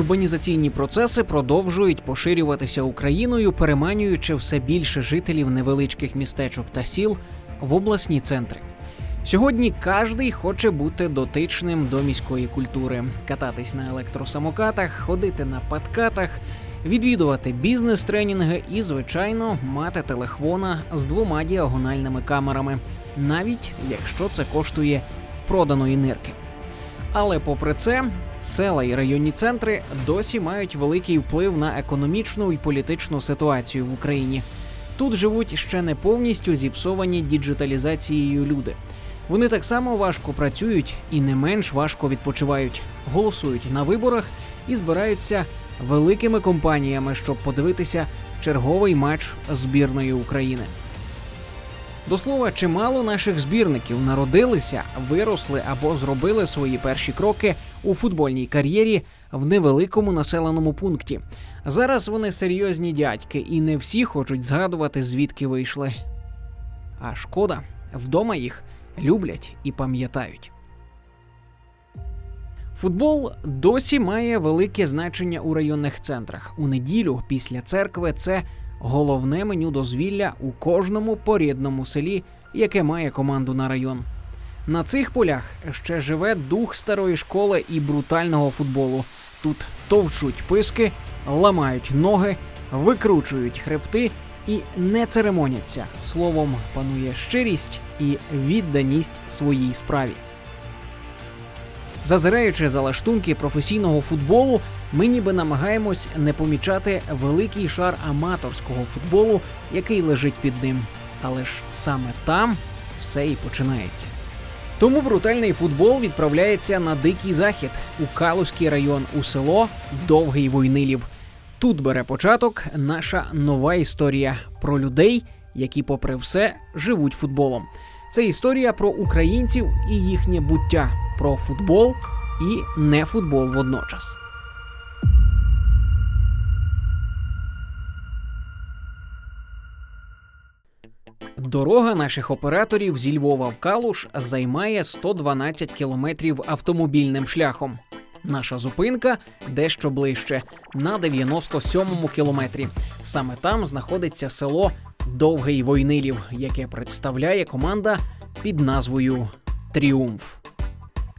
урбанізаційні процеси продовжують поширюватися Україною, переманюючи все більше жителів невеличких містечок та сіл в обласні центри. Сьогодні кожний хоче бути дотичним до міської культури, кататись на електросамокатах, ходити на подкатах, відвідувати бізнес-тренінги і, звичайно, мати телефона з 2 діагональними камерами, навіть якщо це коштує проданої нирки. Але попри це, села і районні центри досі мають великий вплив на економічну і політичну ситуацію в Україні. Тут живуть ще не повністю зіпсовані діджиталізацією люди. Вони так само важко працюють і не менш важко відпочивають, голосують на виборах і збираються великими компаніями, щоб подивитися черговий матч збірної України. До слова, чимало наших збірників народилися, виросли або зробили свої перші кроки у футбольній кар'єрі в невеликому населеному пункті. Зараз вони серйозні дядьки і не всі хочуть згадувати, звідки вийшли. А шкода, вдома їх люблять і пам'ятають. Футбол досі має велике значення у районних центрах. У неділю після церкви це головне меню дозвілля у кожному порідному селі, яке має команду на район. На цих полях ще живе дух старої школи і брутального футболу. Тут товчуть писки, ламають ноги, викручують хребти і не церемоняться. Словом, панує щирість і відданість своїй справі. Зазираючи за лаштунки професійного футболу, ми ніби намагаємось не помічати великий шар аматорського футболу, який лежить під ним. Але ж саме там все і починається. Тому брутальний футбол відправляється на Дикий Захід, у Калузький район, у село Довгий Войнилів. Тут бере початок наша нова історія про людей, які попри все живуть футболом. Це історія про українців і їхнє буття, про футбол і не футбол водночас. Дорога наших операторів зі Львова в Калуш займає 112 кілометрів автомобільним шляхом. Наша зупинка дещо ближче, на 97-му кілометрі. Саме там знаходиться село Довгий Войнилів, яке представляє команда під назвою «Тріумф».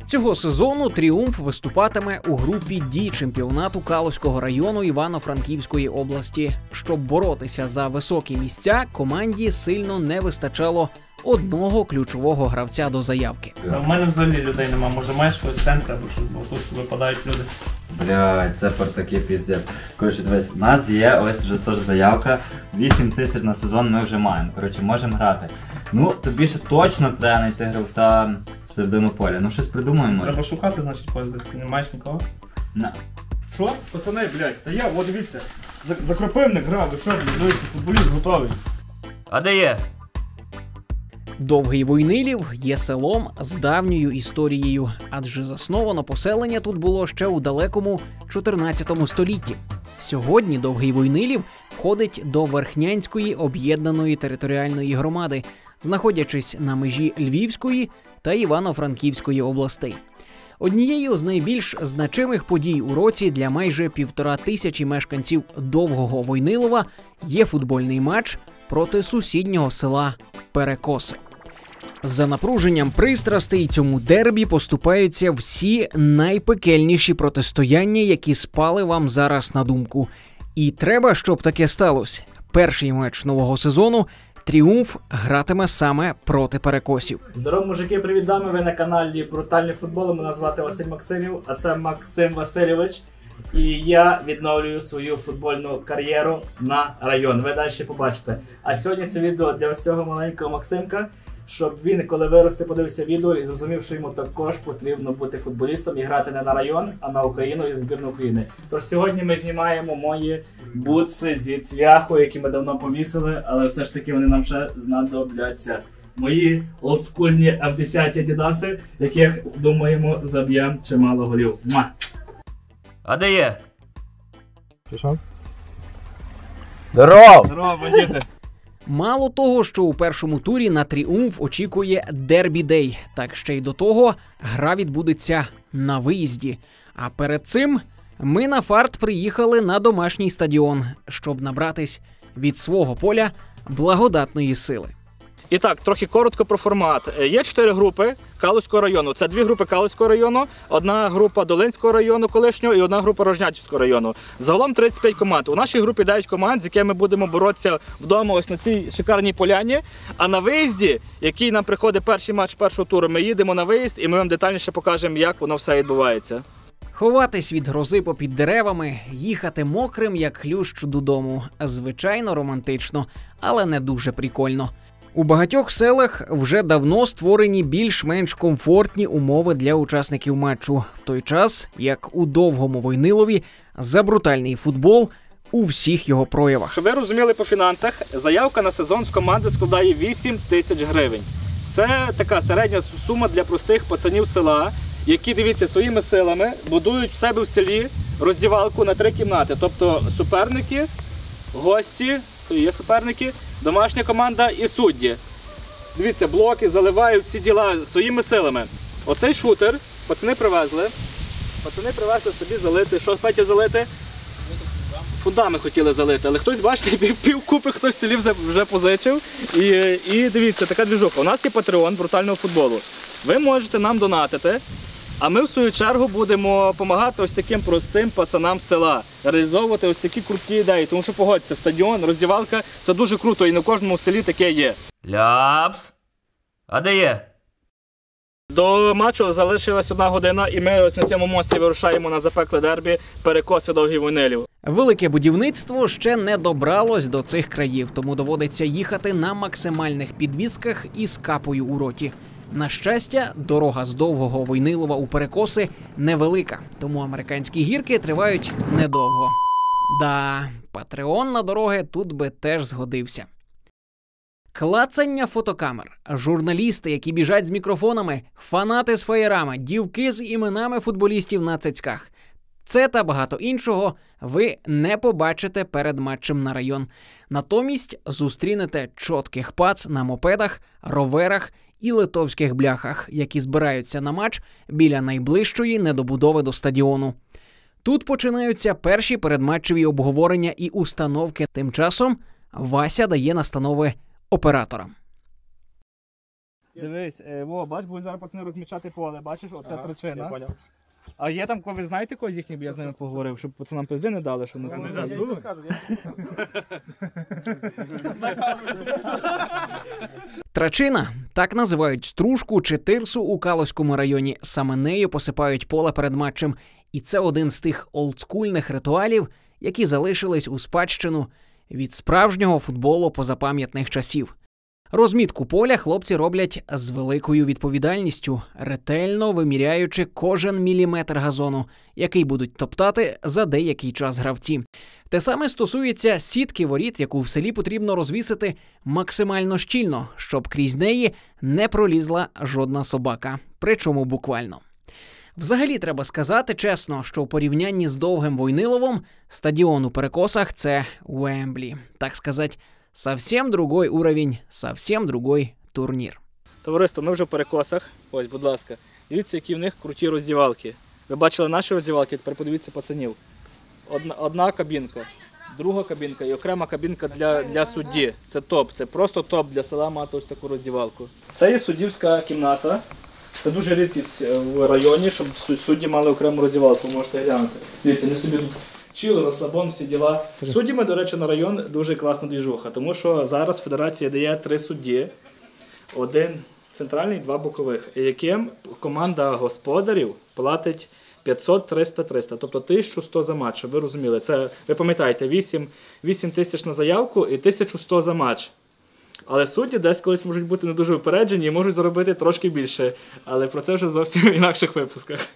Цього сезону «Тріумф» виступатиме у групі «Ді» чемпіонату Калузького району Івано-Франківської області. Щоб боротися за високі місця, команді сильно не вистачало одного ключового гравця до заявки. У мене взагалі людей нема, може маєш когось центр, бо тут випадають люди. Блядь, це такий піздець. Коротше, дивись, у нас є ось вже теж заявка, 8 тисяч на сезон ми вже маємо, коротше, можемо грати. Ну, тобі ще точно треба знайти гравця в середину поля, ну щось придумаємо. Треба шукати, значить, когось десь, ти не маєш нікого? На. Що? Пацани, блядь, та я, от дивіться, за Кропивник грав, ви що, блядь, футболіст готовий. А де є? Довгий Войнилів є селом з давньою історією, адже засновано поселення тут було ще у далекому 14 столітті. Сьогодні Довгий Войнилів входить до Верхнянської об'єднаної територіальної громади, знаходячись на межі Львівської та Івано-Франківської областей. Однією з найбільш значимих подій у році для майже 1500 мешканців Довгого Войнилова є футбольний матч проти сусіднього села Перекоси. За напруженням пристрастей цьому дербі поступаються всі найпекельніші протистояння, які спали вам зараз на думку. І треба, щоб таке сталося. Перший матч нового сезону «Тріумф» гратиме саме проти Перекосів. Здорово, мужики, привіт, дами, ви на каналі Брутальний футбол, мене звати Василь Максимів, а це Максим Васильович. І я відновлюю свою футбольну кар'єру на район, ви далі побачите. А сьогодні це відео для всього маленького Максимка, щоб він, коли виросте, подивився відео і зрозумів, що йому також потрібно бути футболістом і грати не на район, а на Україну і збірну України. Тож сьогодні ми знімаємо мої бутси зі цвяху, які ми давно повісили, але все ж таки вони нам ще знадобляться. Мої олдскульні F10 Адідаси, яких, думаємо, заб'ємо чимало голів. Муа! А де є? Пішов? Здоров! Здорово, бандити! Мало того, що у першому турі на «Тріумф» очікує дербі-дей, так ще й до того гра відбудеться на виїзді. А перед цим Ми на фарт приїхали на домашній стадіон, щоб набратись від свого поля благодатної сили. І так, трохи коротко про формат. Є 4 групи Калузького району. Це 2 групи Калузького району, одна група Долинського району колишнього і одна група Рожнятівського району. Загалом 35 команд. У нашій групі 9 команд, з якими ми будемо боротися вдома ось на цій шикарній поляні. А на виїзді, який нам приходить перший матч першого туру, ми їдемо на виїзд і ми вам детальніше покажемо, як воно все відбувається. Ховатись від грози попід деревами, їхати мокрим, як хлющ додому. Звичайно, романтично, але не дуже прикольно. У багатьох селах вже давно створені більш-менш комфортні умови для учасників матчу, в той час, як у Довгому Войнилові за брутальний футбол у всіх його проявах. Щоб ви розуміли по фінансах, заявка на сезон з команди складає 8 тисяч гривень. Це така середня сума для простих пацанів села, які, дивіться, своїми силами будують в себе в селі роздівалку на 3 кімнати. Тобто суперники, гості, то є суперники, домашня команда і судді. Дивіться, блоки заливають всі діла своїми силами. Оцей шутер пацани привезли. Пацани привезли собі залити. Що, Петя, залити? Фундами хотіли залити, але хтось, бачите, півкупи хтось в селі вже позичив. І дивіться, така двіжуха. У нас є Patreon брутального футболу. Ви можете нам донатити, а ми в свою чергу будемо допомагати ось таким простим пацанам з села. Реалізовувати ось такі круті ідеї. Тому що, погодьтеся, стадіон, роздівалка – це дуже круто і не в кожному селі таке є. Ляпс. А де є? До матчу залишилась 1 година і ми ось на цьому мості вирушаємо на запекле дербі перекоси Довгих Войнилів. Велике будівництво ще не добралось до цих країв, тому доводиться їхати на максимальних підвісках із капою у роті. На щастя, дорога з Довгого Войнилова у Перекоси невелика, тому американські гірки тривають недовго. Да, Patreon на дороги тут би теж згодився. Клацання фотокамер, журналісти, які біжать з мікрофонами, фанати з фаєрами, дівки з іменами футболістів на цицьках. Це та багато іншого ви не побачите перед матчем на район. Натомість зустрінете чотких пац на мопедах, роверах і литовських бляхах, які збираються на матч біля найближчої недобудови до стадіону. Тут починаються перші передматчеві обговорення і установки. Тим часом Вася дає настанови операторам. Дивись, бач, будуть зараз пацани розмічати поле, бачиш, оце причина. А є там, ви знаєте когось їхніх, я з ними поговорив, щоб пацанам пизди не дали, щоб не дали. Трачина – так називають стружку чи тирсу у Калузькому районі. Саме нею посипають поле перед матчем. І це один з тих олдскульних ритуалів, які залишились у спадщину від справжнього футболу позапам'ятних часів. Розмітку поля хлопці роблять з великою відповідальністю, ретельно виміряючи кожен міліметр газону, який будуть топтати за деякий час гравці. Те саме стосується сітки воріт, яку в селі потрібно розвісити максимально щільно, щоб крізь неї не пролізла жодна собака, причому буквально. Взагалі треба сказати чесно, що в порівнянні з Довгим Войниловом стадіон у Перекосах – це Уемблі. Так сказати, совсем другой уровень, совсем другой турнір. Товариство, ми вже в Перекосах. Ось, будь ласка. Дивіться, які в них круті роздівалки. Ви бачили наші роздівалки, тепер подивіться пацанів. Одна кабінка, друга кабінка і окрема кабінка для судді. Це топ, це просто топ для села мати ось таку роздівалку. Це є суддівська кімната. Це дуже рідкість в районі, щоб судді мали окрему роздівалку, можете глянути. Дивіться, вони собі тут чили, розслабон, всі діла. Суддями, до речі, на район дуже класна двіжуха, тому що зараз федерація дає 3 судді, 1 центральний, 2 бокових, яким команда господарів платить 500, 300, 300, тобто 1100 за матч, щоб ви розуміли. Це, ви пам'ятаєте, 8 тисяч на заявку і 1100 за матч. Але судді десь колись можуть бути не дуже упереджені і можуть заробити трошки більше. Але про це вже зовсім в інакших випусках.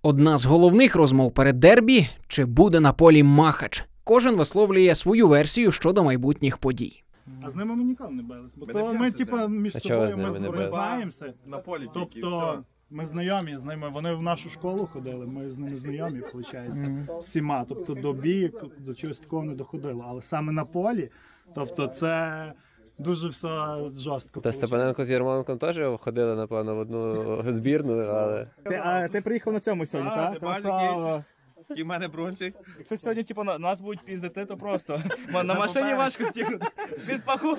Одна з головних розмов перед дербі – чи буде на полі Махач. Кожен висловлює свою версію щодо майбутніх подій. А з ними ми ніколи не бились. Бо то ми, типу, між собою ми знаємося. На полі тільки, тобто ми знайомі з ними, вони в нашу школу ходили, ми з ними знайомі, виходить, всіма. Тобто до бійок, до чогось такого не доходило. Але саме на полі, тобто це дуже все жорстко. Та Степаненко з Ярмоленком теж ходили, напевно, в одну збірну, але... А ти приїхав на цьому сьогодні, так? Красава! І в мене брунчик. Якщо сьогодні типу, нас будуть піздити, то просто на машині важко втікнути. Під паху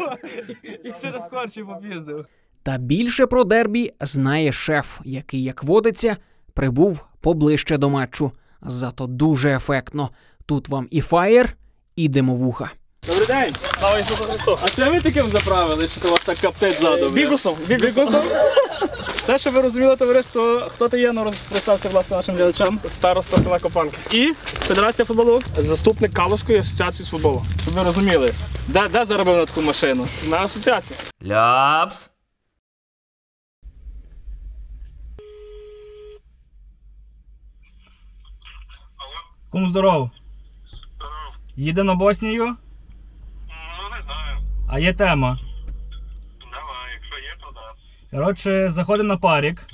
і через корчі попіздив. Та більше про дербі знає шеф, який, як водиться, прибув поближче до матчу. Зато дуже ефектно. Тут вам і фаєр, і димовуха. Добрий день! Слава Ісусу Христу! А що ви таким заправили, що у вас так каптить ззаду? Бігусом! Все, що ви розуміли, товариство, хто ти є, представся, будь ласка, нашим глядачам. Староста села Копанки. І Федерація футболу. Заступник Калузької асоціації з футболу. Щоб ви розуміли, де заробив на таку машину? На асоціації. Ляпс. Кому здоров? Їде на Боснію? Ну, не знаю. А є тема. Давай, якщо є, то да. Коротше, заходимо на парік.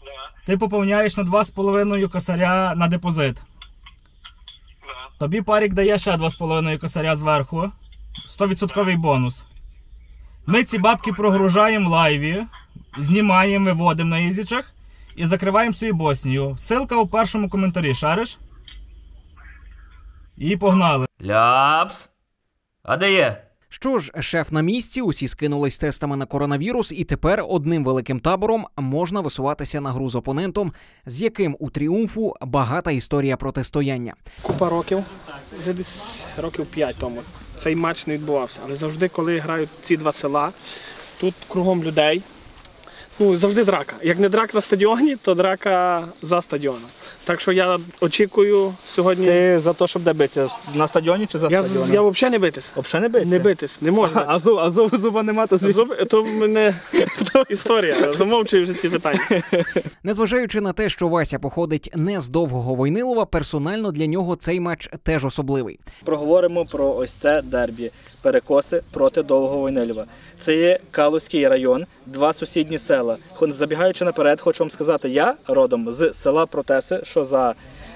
Да, Ти поповняєш на 2,5 косаря на депозит. да. Тобі парік дає ще 2,5 косаря зверху. 100% бонус. Ми ці бабки прогружаємо в лайві, знімаємо, виводимо на ізічах і закриваємо свою Боснію. Ссылка у першому коментарі, шариш? І погнали. Ляпс. А де є? Що ж, шеф на місці, усі скинулись тестами на коронавірус, і тепер одним великим табором можна висуватися на гру з опонентом, з яким у «Тріумфу» багата історія протистояння. Купа років, вже десь років 5 тому. Цей матч не відбувався. Але завжди, коли грають ці два села, тут кругом людей, ну, завжди драка. Як не драка на стадіоні, то драка за стадіоном. Так що я очікую сьогодні... Ти за те, щоб де битися? На стадіоні чи за стадіоном? Я взагалі не битись. Взагалі не битися? Не битись, не можу. А зуба нема, то То в мене історія. Замовчую вже ці питання. Незважаючи на те, що Вася походить не з Довгого Войнилова, персонально для нього цей матч теж особливий. Проговоримо про ось це дербі. Перекоси проти Довгого Войнилова. Це є Калузький район, два сусідні села. Забігаючи наперед, хочу вам сказати, я родом з села Протеси, що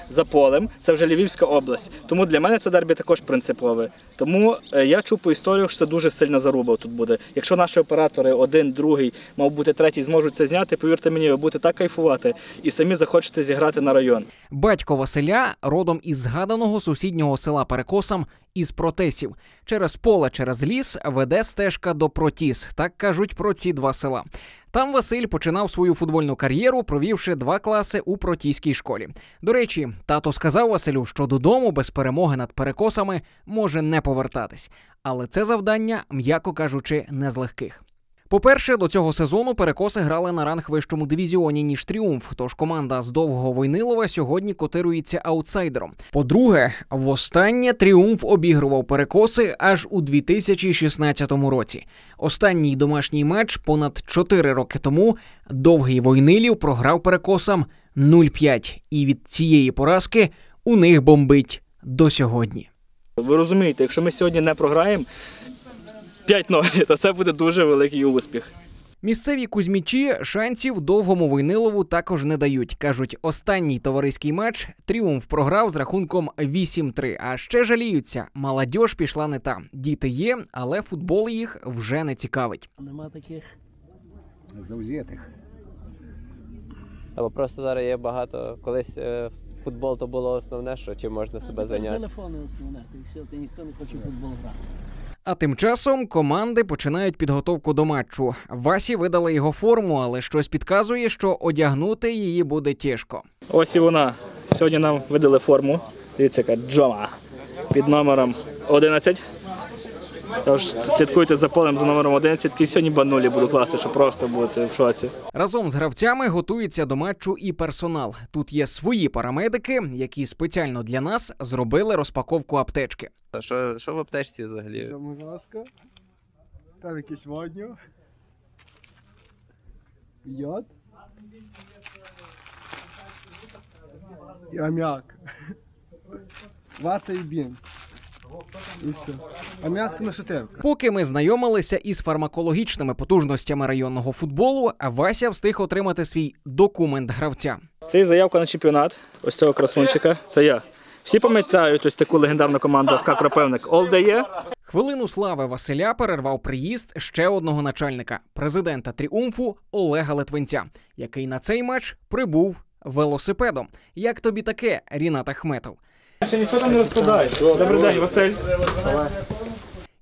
за полем, це вже Львівська область. Тому для мене це дербі також принципове. Тому я чув по історіях, що це дуже сильна заруба тут буде. Якщо наші оператори, один, другий, мав бути третій, зможуть це зняти, повірте мені, ви будете так кайфувати і самі захочете зіграти на район. Батько Василя родом із згаданого сусіднього села Перекосам із Протесів. Через поле, через ліс веде стежка до Протіс, так кажуть про ці два села. Там Василь починав свою футбольну кар'єру, провівши 2 класи у Протіській школі. До речі, тато сказав Василю, що додому без перемоги над Перекосами може не повертатись. Але це завдання, м'яко кажучи, не з легких. По-перше, до цього сезону Перекоси грали на ранг вищому дивізіоні, ніж «Тріумф», тож команда з Довгого Войнилова сьогодні котирується аутсайдером. По-друге, востаннє «Тріумф» обігрував Перекоси аж у 2016 році. Останній домашній матч понад 4 роки тому Довгий Войнилів програв Перекосам 0-5. І від цієї поразки у них бомбить до сьогодні. Ви розумієте, якщо ми сьогодні не програємо 5-0, то це буде дуже великий успіх. Місцеві кузьмічі шансів Довгому Войнилову також не дають. Кажуть, останній товариський матч «Тріумф» програв з рахунком 8-3. А ще жаліються, молодь пішла не та. Діти є, але футбол їх вже не цікавить. Нема таких завзятих. Або просто зараз є багато. Колись футбол то було основне, що чим можна себе зайняти. Телефони основне, ти ніхто не хоче в футбол грати. А тим часом команди починають підготовку до матчу. Васі видали його форму, але щось підказує, що одягнути її буде тяжко. Ось і вона. Сьогодні нам видали форму. Дивіться, яка Джома. Під номером 11. Тож слідкуйте за полем за номером 11. І сьогодні банулі буду класти, щоб просто бути в шоці. Разом з гравцями готується до матчу і персонал. Тут є свої парамедики, які спеціально для нас зробили розпаковку аптечки. А що в аптечці взагалі? Це мазаска, там якийсь водню, йод і аміак, вата і бінт. І все. Аміак – нашатирка. Поки ми знайомилися із фармакологічними потужностями районного футболу, Вася встиг отримати свій документ гравця. Це заявка на чемпіонат ось цього красунчика. Це я. Всі пам'ятають ось таку легендарну команду ФК Кропивник. Олдає. Хвилину слави Василя перервав приїзд ще одного начальника – президента «Тріумфу» Олега Литвинця, який на цей матч прибув велосипедом. Як тобі таке, Рінат Ахметов? Ще нічого там не розкладаєш. Добрий день, Василь.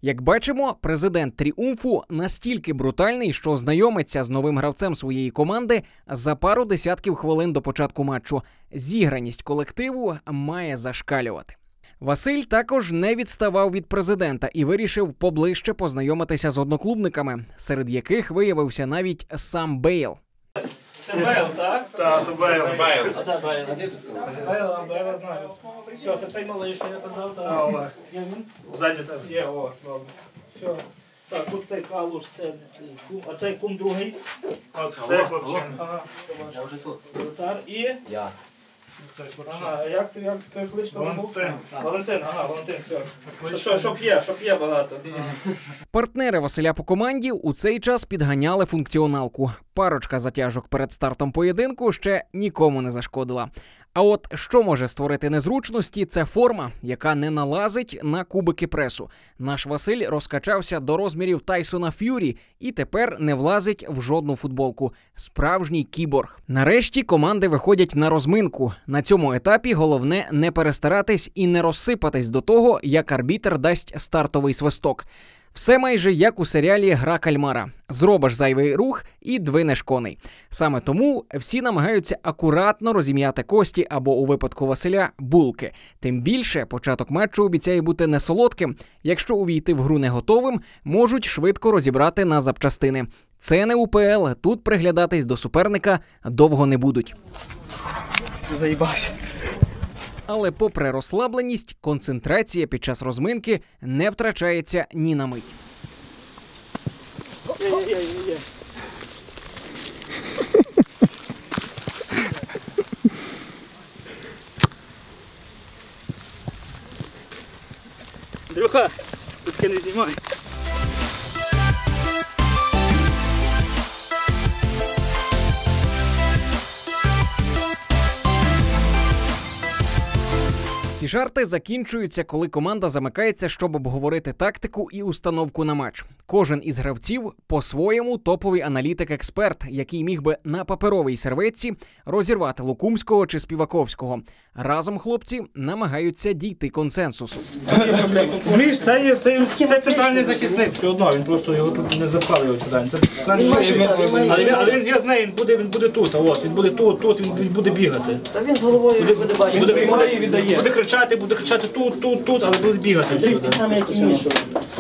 Як бачимо, президент «Тріумфу» настільки брутальний, що знайомиться з новим гравцем своєї команди за пару десятків хвилин до початку матчу. Зіграність колективу має зашкалювати. Василь також не відставав від президента і вирішив поближче познайомитися з одноклубниками, серед яких виявився навіть сам Бейл. Це Бейл, так? Так, то Бейл. А де Бейл? Бейла знаю. Все, це цей малий, що я казав, так? Олег. Є він? Ззаді тебе. Є, о, добре. Все. Так, тут цей Калуш, це кум, а цей кум другий. От це хлопчина. Ага, я вже тут. Воротар і... Я. Ага, як ти кличка? Валентин. Валентин, ага, Валентин, все. Що п'є багато. Партнери Василя по команді у цей час підганяли функціоналку. Парочка затяжок перед стартом поєдинку ще нікому не зашкодила. А от що може створити незручності – це форма, яка не налазить на кубики пресу. Наш Василь розкачався до розмірів Тайсона Ф'юрі і тепер не влазить в жодну футболку. Справжній кіборг. Нарешті команди виходять на розминку. На цьому етапі головне не перестаратись і не розсипатись до того, як арбітр дасть стартовий свисток. Все майже як у серіалі «Гра кальмара». Зробиш зайвий рух і двинеш коней. Саме тому всі намагаються акуратно розім'яти кості або, у випадку Василя, булки. Тим більше початок матчу обіцяє бути не солодким. Якщо увійти в гру не готовим, можуть швидко розібрати на запчастини. Це не УПЛ, тут приглядатись до суперника довго не будуть. Заїбався. Але попри розслабленість, концентрація під час розминки не втрачається ні на мить. Є. Андрюха, тут не знімай. Ці жарти закінчуються, коли команда замикається, щоб обговорити тактику і установку на матч. Кожен із гравців по-своєму топовий аналітик-експерт, який міг би на паперовій серветці розірвати Лукумського чи Співаковського. Разом хлопці намагаються дійти консенсусу. Розумієш, це центральний захисник. Все одно, він просто його тут не запхали його сюди. Це центральний захисник. Але він зв'язний, він буде тут, він буде тут, він буде бігати. Та він головою буде бачити. Буде кричати тут, але буде бігати. Те саме, як і Мішу.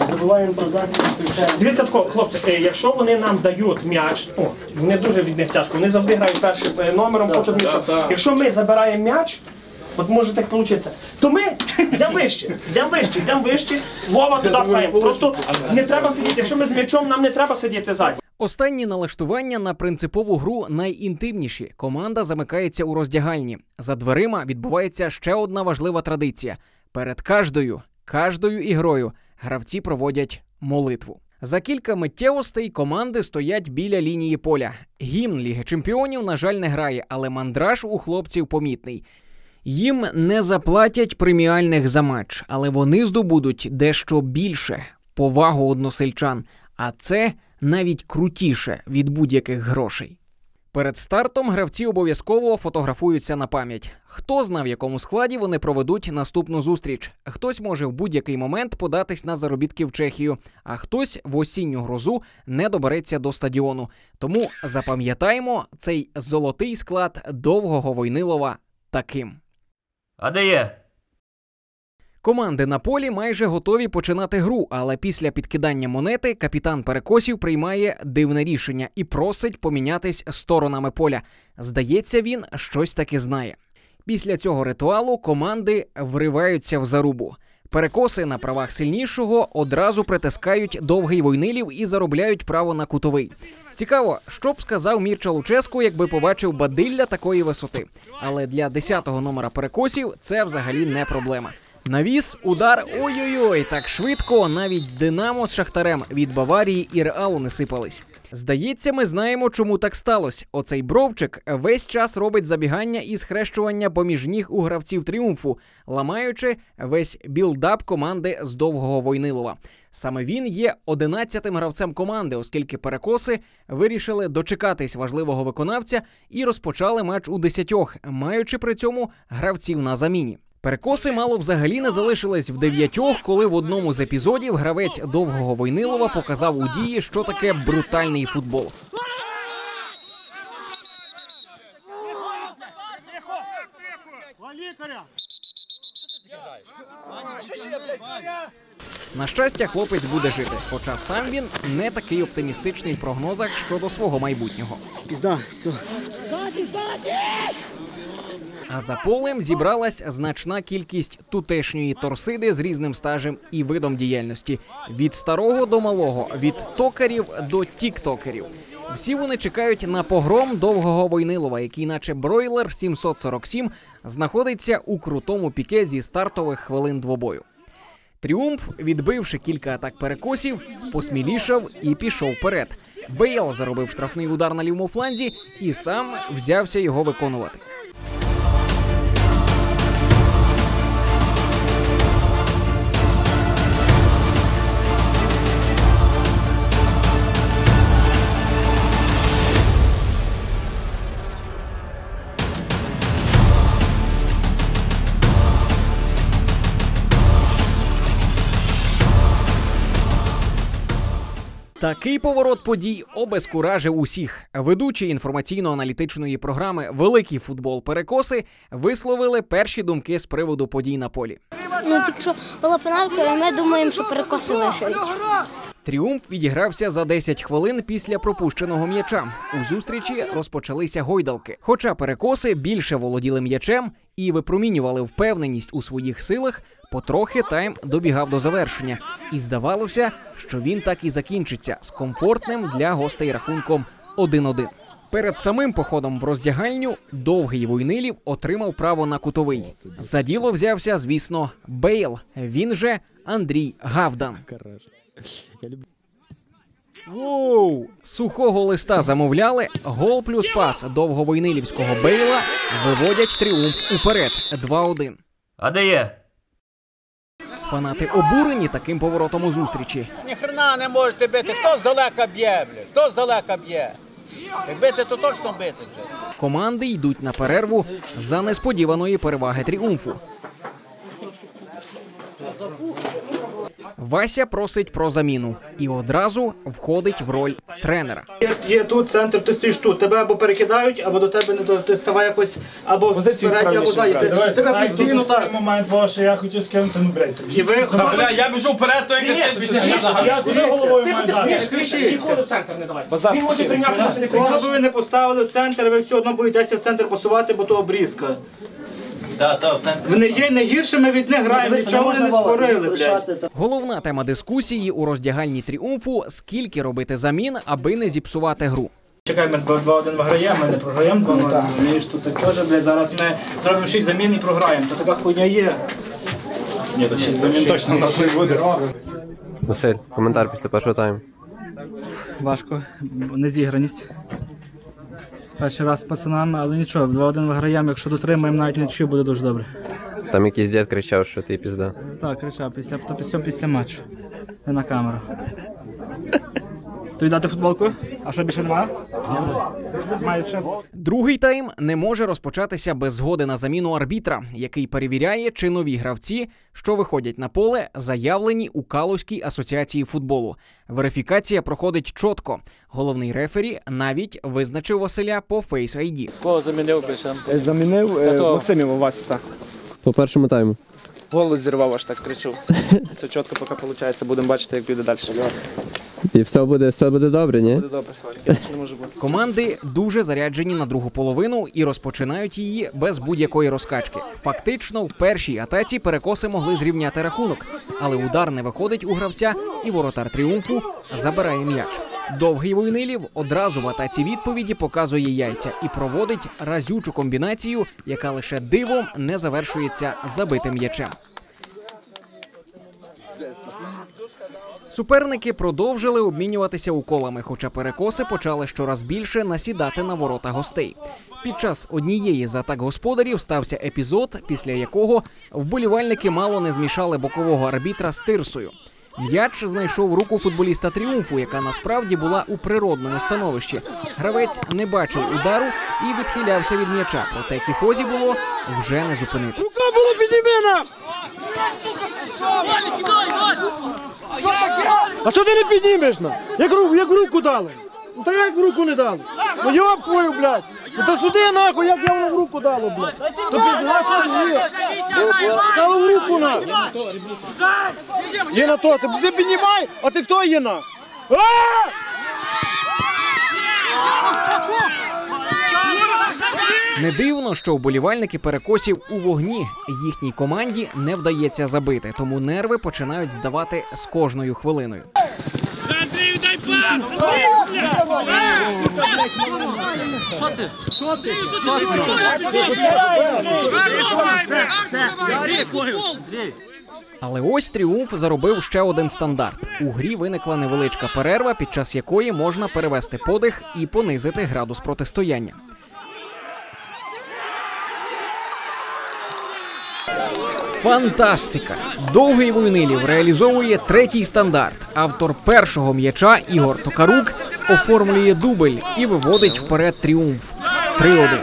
Забуваємо про захист, включаємо. Дивіться, хлопці, якщо вони нам дають м'яч, вони дуже від них тяжко, вони завжди грають першим номером, хочуть м'яча. Якщо ми забираємо м'яч, от може так вийти, то ми йдемо вище, Вова туди пхаємо. Просто не треба сидіти, якщо ми з м'ячом, нам не треба сидіти ззаді. Останні налаштування на принципову гру найінтимніші. Команда замикається у роздягальні. За дверима відбувається ще одна важлива традиція. Перед кожною ігрою гравці проводять молитву. За кілька миттєвостей команди стоять біля лінії поля. Гімн Ліги Чемпіонів, на жаль, не грає, але мандраж у хлопців помітний. Їм не заплатять преміальних за матч, але вони здобудуть дещо більше – повагу односельчан. А це навіть крутіше від будь-яких грошей. Перед стартом гравці обов'язково фотографуються на пам'ять. Хто знає, в якому складі вони проведуть наступну зустріч. Хтось може в будь-який момент податись на заробітки в Чехію, а хтось в осінню грозу не добереться до стадіону. Тому запам'ятаємо цей золотий склад довгого Войнилова таким. А де є? Команди на полі майже готові починати гру, але після підкидання монети капітан Перекосів приймає дивне рішення і просить помінятись сторонами поля. Здається, він щось таки знає. Після цього ритуалу команди вриваються в зарубу. Перекоси на правах сильнішого одразу притискають довгий Войнилів і заробляють право на кутовий. Цікаво, що б сказав Мірча Луческу, якби побачив Бадилля такої висоти. Але для 10-го номера Перекосів це взагалі не проблема. Навіс, удар, ой-ой-ой, так швидко навіть Динамо з Шахтарем від Баварії і Реалу не сипались. Здається, ми знаємо, чому так сталося. Оцей Бровчик весь час робить забігання і схрещування поміж ніг у гравців Тріумфу, ламаючи весь білдап команди з Довгого Войнилова. Саме він є 11-тим гравцем команди, оскільки перекоси вирішили дочекатись важливого виконавця і розпочали матч у 10, маючи при цьому гравців на заміні. Перекоси мало взагалі не залишились в 9, коли в одному з епізодів гравець Довгого Войнилова показав у дії, що таке брутальний футбол. На щастя, хлопець буде жити, хоча сам він не такий оптимістичний в прогнозах щодо свого майбутнього. А за полем зібралась значна кількість тутешньої торсиди з різним стажем і видом діяльності. Від старого до малого, від токарів до тіктокерів. Всі вони чекають на погром Довгого Войнилова, який, наче бройлер 747, знаходиться у крутому піке зі стартових хвилин двобою. Тріумф, відбивши кілька атак перекосів, посмілішав і пішов вперед. Бейл заробив штрафний удар на лівому фланзі і сам взявся його виконувати. Такий поворот подій обезкуражив усіх. Ведучі інформаційно-аналітичної програми «Великий футбол. Перекоси» висловили перші думки з приводу подій на полі. Тільки що була пеналька, і ми думаємо, що перекоси виграють. Тріумф відігрався за 10 хвилин після пропущеного м'яча. У зустрічі розпочалися гойдалки. Хоча перекоси більше володіли м'ячем і випромінювали впевненість у своїх силах, потрохи тайм добігав до завершення. І здавалося, що він так і закінчиться з комфортним для гостей рахунком 1-1. Перед самим походом в роздягальню Довгий Войнилів отримав право на кутовий. За діло взявся, звісно, Бейл, він же Андрій Гавдан. Воу! Сухого листа замовляли, гол плюс пас довговойнилівського Бейла виводять Тріумф уперед 2-1. А де є? Фанати обурені таким поворотом у зустрічі. Ніхрена не можете бити, хто здалека б'є, блядь, хто здалека б'є. Як бити, то точно бити вже. Команди йдуть на перерву за несподіваної переваги Тріумфу. Вася просить про заміну і одразу входить в роль тренера. Є тут центр, ти стоїш тут, тебе або перекидають, або до тебе не ти ставай якось, або спереді, або ззаді. Тебе постійно так. Момент ваш, що я хотів скинути, ну блядь. І ви... Я біжу вперед, то як Я куди головою маю дати? Ніколи в центр не давай. Він може прийняти, може не Кого прийняти. би ви не поставили в центр, ви все одно будете в центр посувати, бо то обрізка. Ви не є найгіршими від них граємо, нічого вони не створили, блядь. Головна тема дискусії у роздягальні Тріумфу – скільки робити замін, аби не зіпсувати гру. Чекай, ми 2-1 виграємо, ми не програємо 2-0. Розумієш, тут теж, блядь, зараз ми зробимо 6 замін і програємо. То така хуйня є. Ні, то 6 замін точно в нас не буде. Василь, коментар після першого тайму. Важко, незіграність. Перший раз з пацанами, але нічого, 2-1 виграємо, якщо дотримаємо, навіть нічого буде дуже добре. Там якийсь дід кричав, що ти пізда. Так, кричав, після матчу. Не на камеру. Тобі дати футболку? А що, більше немає? Маю ще. Другий тайм не може розпочатися без згоди на заміну арбітра, який перевіряє, чи нові гравці, що виходять на поле, заявлені у Калузькій асоціації футболу. Верифікація проходить чітко. Головний рефері навіть визначив Василя по Face ID. Кого замінив більше? Замінив Максимів Васю, так. По першому тайму. Голос зірвав, аж так кричу. Все чітко поки виходить, будемо бачити, як піде далі. І все буде добре, ні? Буде добре, Славік, не може бути. Команди дуже заряджені на другу половину і розпочинають її без будь-якої розкачки. Фактично, в першій атаці перекоси могли зрівняти рахунок, але удар не виходить у гравця, і воротар Тріумфу забирає м'яч. Довгий Войнилів одразу в атаці відповіді показує яйця і проводить разючу комбінацію, яка лише дивом не завершується забитим м'ячем. Суперники продовжили обмінюватися уколами, хоча перекоси почали щораз більше насідати на ворота гостей. Під час однієї з атак господарів стався епізод, після якого вболівальники мало не змішали бокового арбітра з тирсою. М'яч знайшов руку футболіста «Тріумфу», яка насправді була у природному становищі. Гравець не бачив удару і відхилявся від м'яча, проте тіфозі було вже не зупинити. Рука була піднімена! А що ти не піднімеш? Як руку дали? Ну та як руку не дали? Ну йоп твою, блядь! Ну та сюди нахуй, як я вам в руку дало, блядь! То піднімай, є! Дало в руку нахуй! Є на то, ти піднімай, а ти хто є нахуй? Не дивно, що вболівальники перекосів у вогні. Їхній команді не вдається забити, тому нерви починають здавати з кожною хвилиною. Але ось «Тріумф» заробив ще один стандарт. У грі виникла невеличка перерва, під час якої можна перевести подих і понизити градус протистояння. Фантастика! Довгий Войнилів реалізовує третій стандарт. Автор першого м'яча Ігор Токарук оформлює дубль і виводить вперед «Тріумф». 3-1.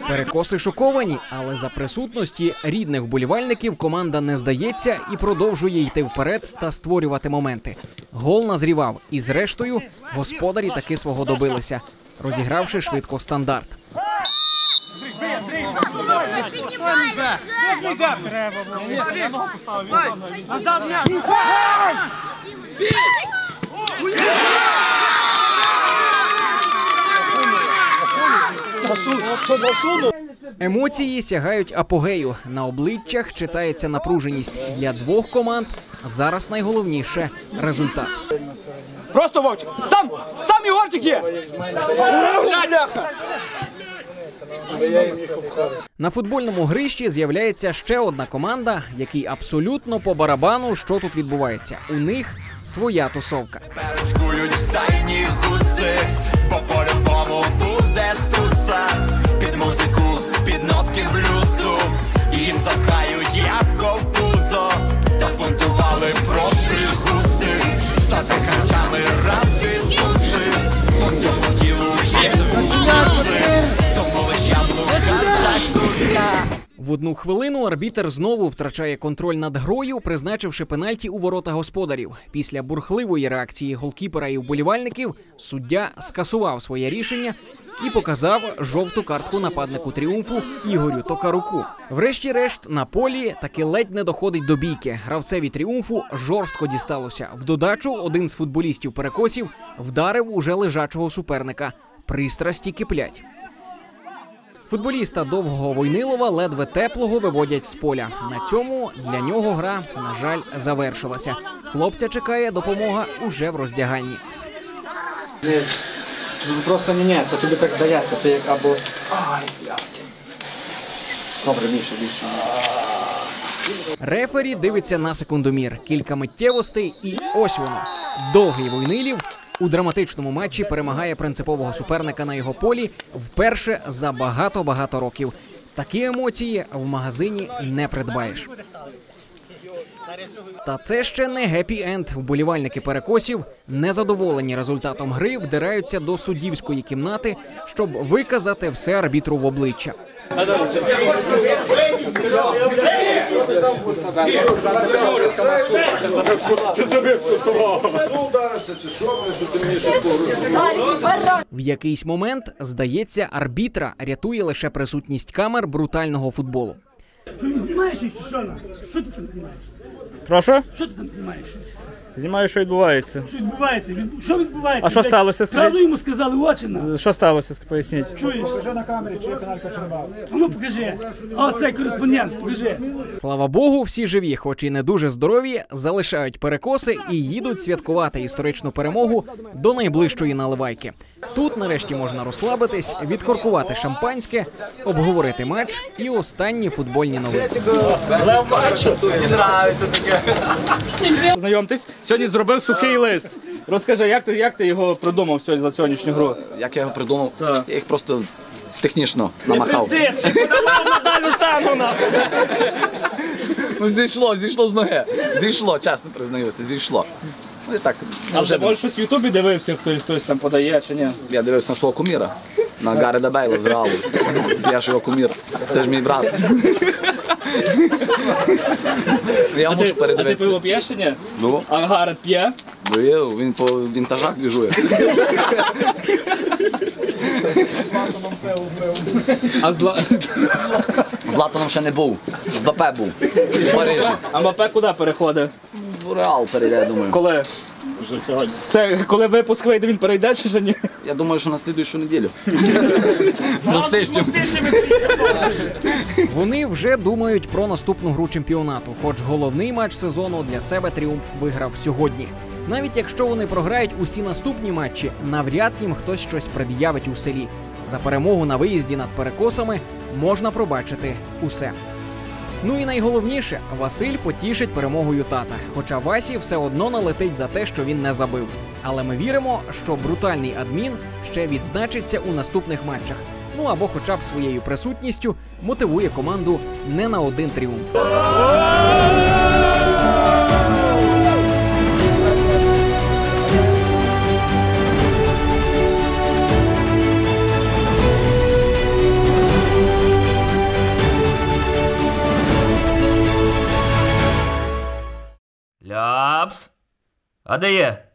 Перекоси шоковані, але за присутності рідних вболівальників команда не здається і продовжує йти вперед та створювати моменти. Гол назрівав, і зрештою господарі таки свого добилися, розігравши швидко стандарт. Емоції сягають апогею. На обличчях читається напруженість. Для двох команд зараз найголовніше – результат. Просто Вовчик! Сам Ігорчик є! На футбольному грищі з'являється ще одна команда, якій абсолютно по барабану, що тут відбувається. У них своя тусовка. Перечкують в стайні гуси, бо по-любому буде туса. Під музику, під нотки блюзу, їм запхають ябко в пузо. Та змонтували профіль гуси, стати харчами ради гуси. По всьому тілу є гуси, тому лиш яблука закуска. В одну хвилину арбітр знову втрачає контроль над грою, призначивши пенальті у ворота господарів. Після бурхливої реакції голкіпера і вболівальників суддя скасував своє рішення і показав жовту картку нападнику «Тріумфу» Ігорю Токаруку. Врешті-решт на полі таки ледь не доходить до бійки. Гравцеві «Тріумфу» жорстко дісталося. В додачу один з футболістів перекосів вдарив уже лежачого суперника. Пристрасті киплять. Футболіста Довгого Войнилова ледве теплого виводять з поля. На цьому для нього гра, на жаль, завершилася. Хлопця чекає допомога уже в роздягальні. Просто ні, то тобі так здається, ти як або... Ай, блядь. Добре, більше. Рефері дивиться на секундомір. Кілька миттєвостей і ось воно. Довгий Войнилів у драматичному матчі перемагає принципового суперника на його полі вперше за багато-багато років. Такі емоції в магазині не придбаєш. Та це ще не гепі-енд. Вболівальники перекосів, незадоволені результатом гри, вдираються до суддівської кімнати, щоб виказати все арбітру в обличчя. В якийсь момент, здається, арбітра рятує лише присутність камер брутального футболу. Що не знімаєш, що? Що ти там знімаєш? Прошу? Що ти там знімаєш? Знімаю, що відбувається. Що відбувається? Що відбувається? А що сталося, скажіть? Правду йому сказали в очі на. Що сталося, поясніть? Чуєш? Покажи на камері, чи є пеналька, чи нема. А ну покажи. А оцей кореспондент, покажи. Слава Богу, всі живі, хоч і не дуже здорові, залишають перекоси і їдуть святкувати історичну перемогу до найближчої наливайки. Тут нарешті можна розслабитись, відкоркувати шампанське, обговорити матч і останні футбольні новини. Знайомтесь, сьогодні зробив сухий лист. Розкажи, як ти його придумав сьогодні за сьогоднішню гру? Як я його придумав? Я їх просто технічно намахав. Ну зійшло з ноги. Зійшло, чесно признаюся, зійшло. Ну і так. А ти може щось в Ютубі дивився, хтось там подає чи ні? Я дивився на свого куміра, на Гареда Бейла з Реалу. Я ж його кумір, це ж мій брат. Я можу передивитися. А ти пиво п'єш чи ні? Ну. А Гаред п'є? Він по вінтажах біжує. А Златаном ще не був, з БП був, в Парижі. А МП куди переходить? В Реал перейде, я думаю. Коли? Вже сьогодні. Це коли випуск вийде, він перейде чи ще ні? Я думаю, що на слідуючу неділю. З Мостищем. Вони вже думають про наступну гру чемпіонату, хоч головний матч сезону для себе Тріумф виграв сьогодні. Навіть якщо вони програють усі наступні матчі, навряд їм хтось щось пред'явить у селі. За перемогу на виїзді над перекосами можна пробачити усе. Ну і найголовніше, Василь потішить перемогою тата, хоча Васі все одно налетить за те, що він не забив. Але ми віримо, що брутальний адмін ще відзначиться у наступних матчах. Ну або хоча б своєю присутністю мотивує команду не на один тріумф. Ляпс. А де є?